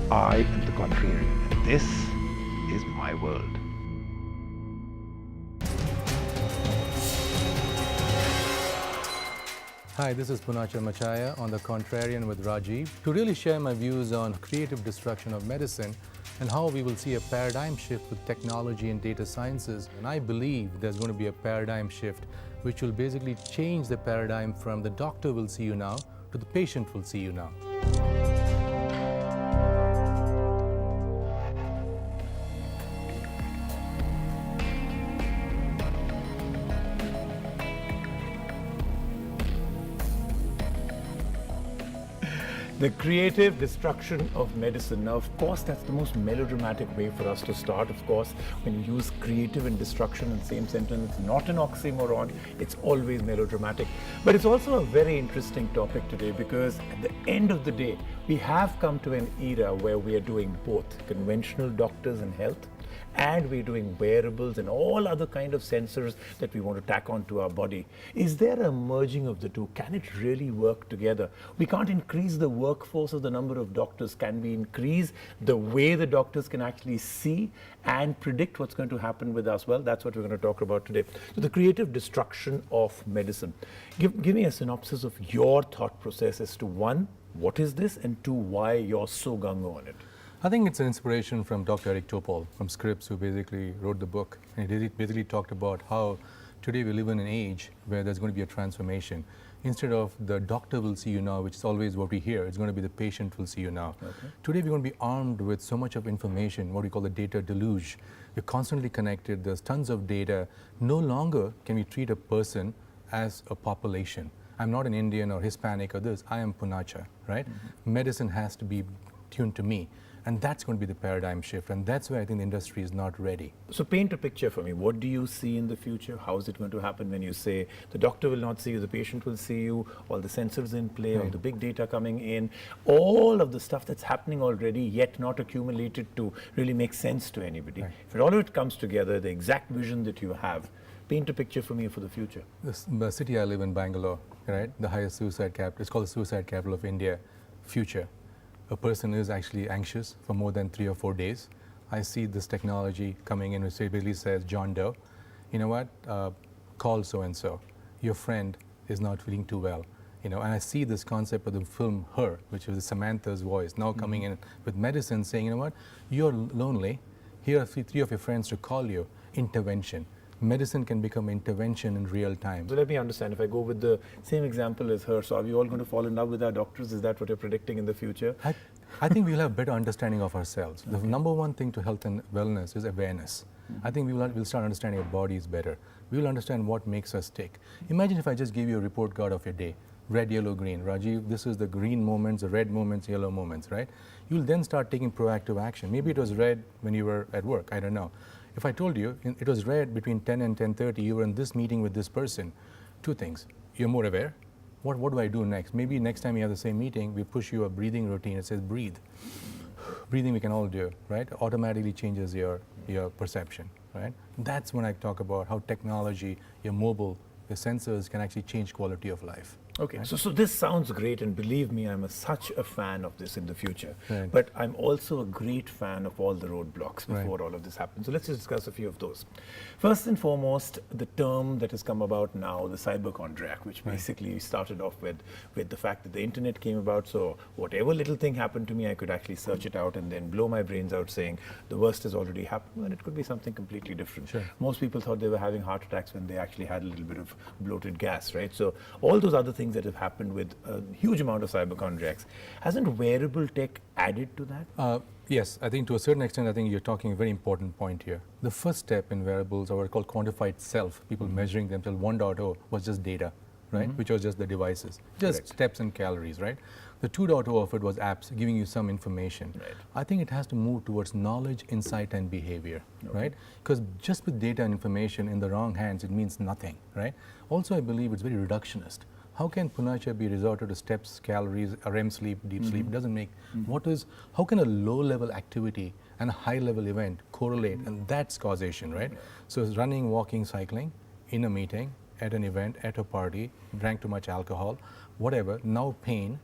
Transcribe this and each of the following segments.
I am the contrarian, and this is my world. Hi, this is Punachal Machaya on The Contrarian with Rajiv to really share my views on creative destruction of medicine and how we will see a paradigm shift with technology and data sciences. And I believe there's going to be a paradigm shift which will basically change the paradigm from the doctor will see you now to the patient will see you now. The creative destruction of medicine. Now, of course, that's the most melodramatic way for us to start. Of course, when you use creative and destruction in the same sentence, it's not an oxymoron, it's always melodramatic. But it's also a very interesting topic today because at the end of the day, we have come to an era where we are doing both conventional doctors and health, and we're doing wearables and all other kind of sensors that we want to tack onto our body. Is there a merging of the two? Can it really work together? We can't increase the workforce of the number of doctors. Can we increase the way the doctors can actually see and predict what's going to happen with us? Well, that's what we're going to talk about today. So the creative destruction of medicine. Give me a synopsis of your thought process as to one, what is this, and two, why you're so gung-ho on it. I think it's an inspiration from Dr. Eric Topol from Scripps, who basically wrote the book. And he basically talked about how today we live in an age where there's going to be a transformation. Instead of the doctor will see you now, which is always what we hear, it's going to be the patient will see you now. Okay. Today we're going to be armed with so much of information, what we call the data deluge. We're constantly connected, there's tons of data. No longer can we treat a person as a population. I'm not an Indian or Hispanic or this, I am Punacha, right? Mm-hmm. Medicine has to be tuned to me. And that's going to be the paradigm shift, and that's where I think the industry is not ready. So paint a picture for me. What do you see in the future? How is it going to happen when you say the doctor will not see you, the patient will see you, all the sensors in play, all the big data coming in, all of the stuff that's happening already, yet not accumulated to really make sense to anybody. Right. If all of it comes together, the exact vision that you have, paint a picture for me for the future. The city I live in, Bangalore, right? The highest suicide capital, it's called the suicide capital of India, future. A person is actually anxious for more than 3 or 4 days. I see this technology coming in which basically says, John Doe, you know what, call so-and-so. Your friend is not feeling too well. You know, and I see this concept of the film Her, which was Samantha's voice, now coming in with medicine saying, you know what, you're lonely, here are 3 of your friends to call you, intervention. Medicine can become intervention in real time. So let me understand, if I go with the same example as Her, so are we all going to fall in love with our doctors? Is that what you're predicting in the future? I think we'll have a better understanding of ourselves. The number one thing to health and wellness is awareness. I think we'll start understanding our bodies better. We will understand what makes us tick. Imagine if I just gave you a report card of your day. Red, yellow, green. Rajiv, this is the green moments, the red moments, yellow moments, right? You'll then start taking proactive action. Maybe it was red when you were at work, I don't know. If I told you it was red between 10 and 10:30, you were in this meeting with this person, 2 things. You're more aware. What do I do next? Maybe next time you have the same meeting, we push you a breathing routine. It says breathe. Breathing we can all do, right? Automatically changes your perception, right? That's when I talk about how technology, your mobile, your sensors can actually change quality of life. Okay, so this sounds great, and believe me, I'm such a fan of this in the future. Right. But I'm also a great fan of all the roadblocks before all of this happens. So let's just discuss a few of those. First and foremost, the term that has come about now, the cyberchondriac, which basically started off with the fact that the internet came about. So whatever little thing happened to me, I could actually search it out and then blow my brains out saying the worst has already happened, and it could be something completely different. Sure. Most people thought they were having heart attacks when they actually had a little bit of bloated gas, right? So all those other things that have happened with a huge amount of cyberchondriacs. Hasn't wearable tech added to that? Yes, I think to a certain extent, I think you're talking a very important point here. The first step in wearables are what are called quantified self, people measuring themselves. 1.0 was just data, right? Which was just the devices, just steps and calories, right? The 2.0 of it was apps giving you some information. Right. I think it has to move towards knowledge, insight, and behavior, right? Because just with data and information in the wrong hands, it means nothing, right? Also, I believe it's very reductionist. How can Punacha be resorted to steps, calories, REM sleep, deep sleep? It doesn't make, how can a low level activity and a high level event correlate? And that's causation, right? So it's running, walking, cycling, in a meeting, at an event, at a party, drank too much alcohol, whatever, now pain,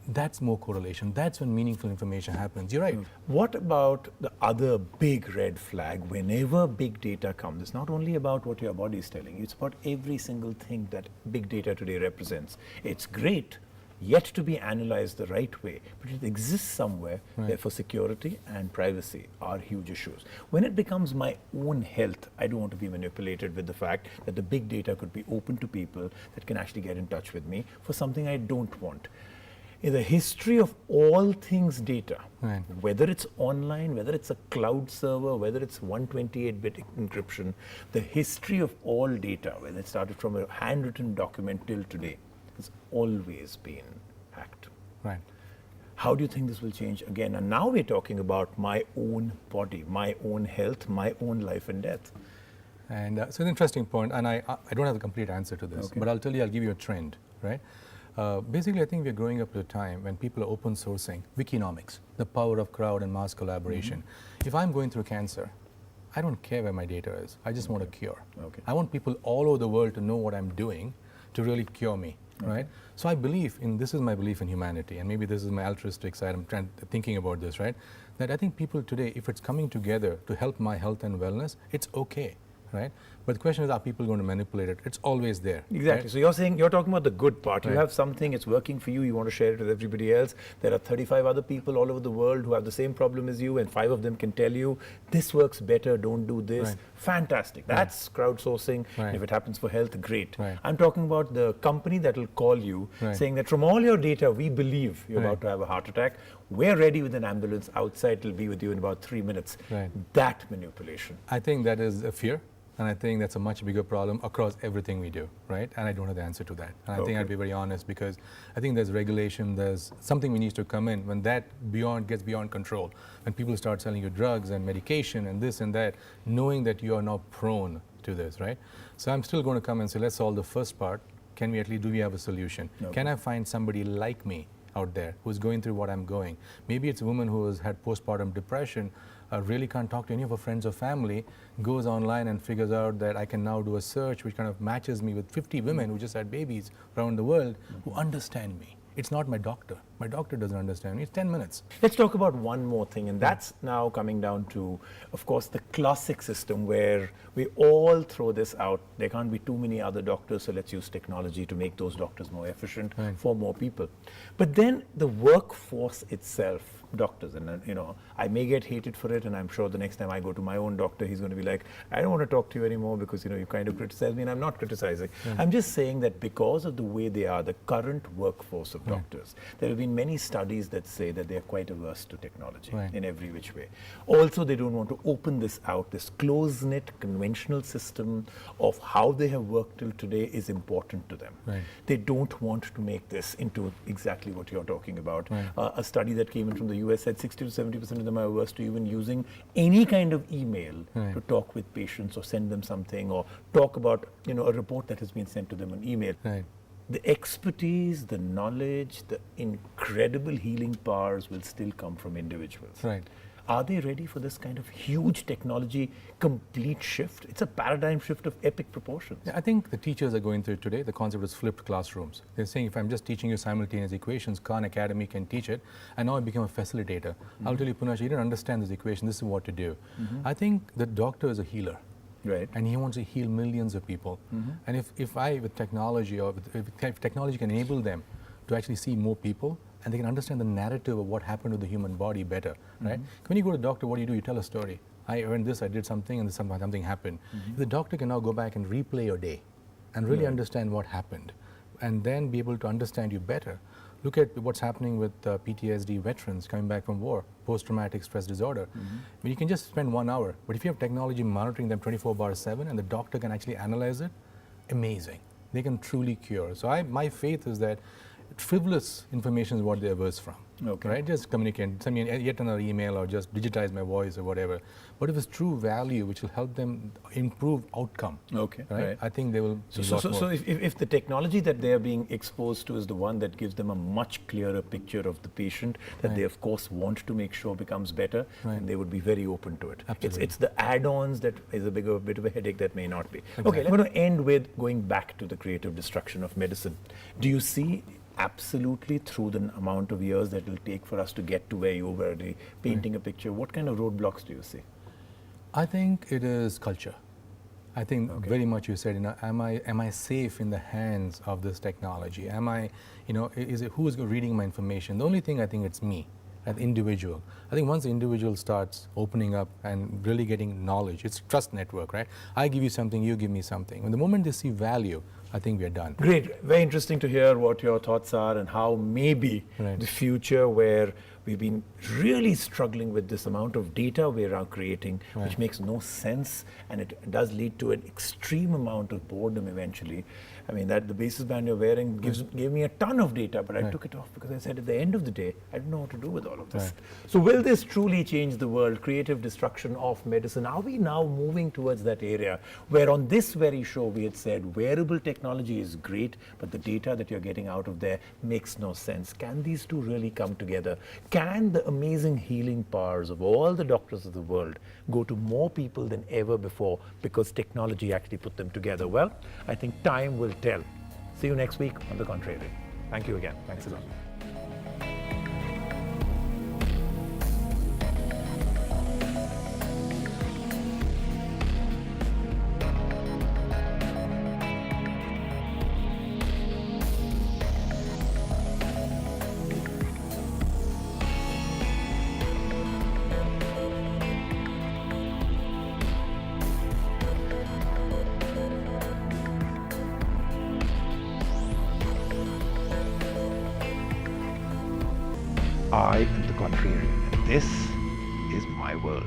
That's more correlation. That's when meaningful information happens. You're right. What about the other big red flag whenever big data comes? It's not only about what your body is telling you, it's about every single thing that big data today represents. It's great, yet to be analyzed the right way, but it exists somewhere. Therefore, security and privacy are huge issues. When it becomes my own health, I don't want to be manipulated with the fact that the big data could be open to people that can actually get in touch with me for something I don't want. In the history of all things data, whether it's online, whether it's a cloud server, whether it's 128-bit encryption, the history of all data, whether it started from a handwritten document till today, has always been hacked. Right. How do you think this will change again? And now we're talking about my own body, my own health, my own life and death. And so it's an interesting point, and I don't have the complete answer to this, but I'll give you a trend, right? Basically, I think we're growing up at a time when people are open sourcing Wikinomics, the power of crowd and mass collaboration. If I'm going through cancer, I don't care where my data is. I just want a cure. I want people all over the world to know what I'm doing to really cure me, right? So I believe in, this is my belief in humanity, and maybe this is my altruistic side, I'm thinking about this, right? That I think people today, if it's coming together to help my health and wellness, it's okay. Right? But the question is, are people going to manipulate it? It's always there. Exactly. Right? So you're talking about the good part. You have something, it's working for you, you want to share it with everybody else. There are 35 other people all over the world who have the same problem as you, and 5 of them can tell you, this works better, don't do this. Fantastic. That's crowdsourcing. If it happens for health, great. I'm talking about the company that will call you saying that from all your data, we believe you're about to have a heart attack. We're ready with an ambulance outside, it'll be with you in about 3 minutes. That manipulation. I think that is a fear. And I think that's a much bigger problem across everything we do, right? And I don't have the answer to that. And I think I'd be very honest, because I think there's regulation, there's something we need to come in when that gets beyond control. When people start selling you drugs and medication and this and that, knowing that you are now prone to this, right? So I'm still going to come and say, let's solve the first part. Can we do we have a solution? Can I find somebody like me out there who's going through what I'm going? Maybe it's a woman who has had postpartum depression, really can't talk to any of her friends or family, goes online and figures out that I can now do a search which kind of matches me with 50 women who just had babies around the world who understand me. It's not my doctor. My doctor doesn't understand me. It's 10 minutes. Let's talk about one more thing, and that's now coming down to, of course, the classic system where we all throw this out. There can't be too many other doctors, so let's use technology to make those doctors more efficient for more people. But then the workforce itself, doctors, and I may get hated for it, and I'm sure the next time I go to my own doctor, he's going to be like, I don't want to talk to you anymore because you kind of criticize me, and I'm not criticizing. I'm just saying that because of the way they are, the current workforce of doctors, there have been many studies that say that they are quite averse to technology in every which way. Also, they don't want to open this out. This close-knit conventional system of how they have worked till today is important to them. They don't want to make this into exactly what you're talking about. A study that came in from the US said 60 to 70% of them are averse to even using any kind of email to talk with patients or send them something or talk about a report that has been sent to them on email. The expertise, the knowledge, the incredible healing powers will still come from individuals. Are they ready for this kind of huge technology complete shift? It's a paradigm shift of epic proportions. I think the teachers are going through today. The concept is flipped classrooms. They're saying if I'm just teaching you simultaneous equations, Khan Academy can teach it, and now I become a facilitator. I'll tell you, Punash, you didn't understand this equation, this is what to do. I think the doctor is a healer. And he wants to heal millions of people. And if I, with technology, or if technology can enable them to actually see more people, and they can understand the narrative of what happened to the human body better, right? When you go to a doctor, what do? You tell a story. I earned this, I did something, and something happened. The doctor can now go back and replay your day and really understand what happened, and then be able to understand you better. Look at what's happening with PTSD veterans coming back from war, post-traumatic stress disorder. I mean, you can just spend 1 hour, but if you have technology monitoring them 24/7 and the doctor can actually analyze it, amazing. They can truly cure. So my faith is that frivolous information is what they're averse from. Right? Just communicate, send me yet another email or just digitize my voice or whatever. But if it's true value, which will help them improve outcome, right? I think they will. So if the technology that they are being exposed to is the one that gives them a much clearer picture of the patient that they of course want to make sure becomes better, then they would be very open to it. It's the add-ons that is a bit of a headache that may not be. Okay, I'm going to end with going back to the creative destruction of medicine. Do you see absolutely through the amount of years that it'll take for us to get to where you were already painting a picture? What kind of roadblocks do you see? I think it is culture. I think very much you said, am I safe in the hands of this technology? Am I, who is reading my information? The only thing I think it's me, an individual. I think once the individual starts opening up and really getting knowledge, it's trust network, right? I give you something, you give me something. And the moment they see value, I think we are done. Great. Very interesting to hear what your thoughts are and how maybe the future where we've been really struggling with this amount of data we're now creating, which makes no sense, and it does lead to an extreme amount of boredom eventually. I mean, that the basis band you're wearing gave me a ton of data, but I took it off because I said at the end of the day, I don't know what to do with all of this. So will this truly change the world, creative destruction of medicine? Are we now moving towards that area where on this very show we had said wearable technology is great, but the data that you're getting out of there makes no sense? Can these two really come together? Can the amazing healing powers of all the doctors of the world go to more people than ever before because technology actually put them together? Well, I think time will tell. See you next week on The Contrary. Thank you again. Thanks a lot. I am the contrarian, and this is my world.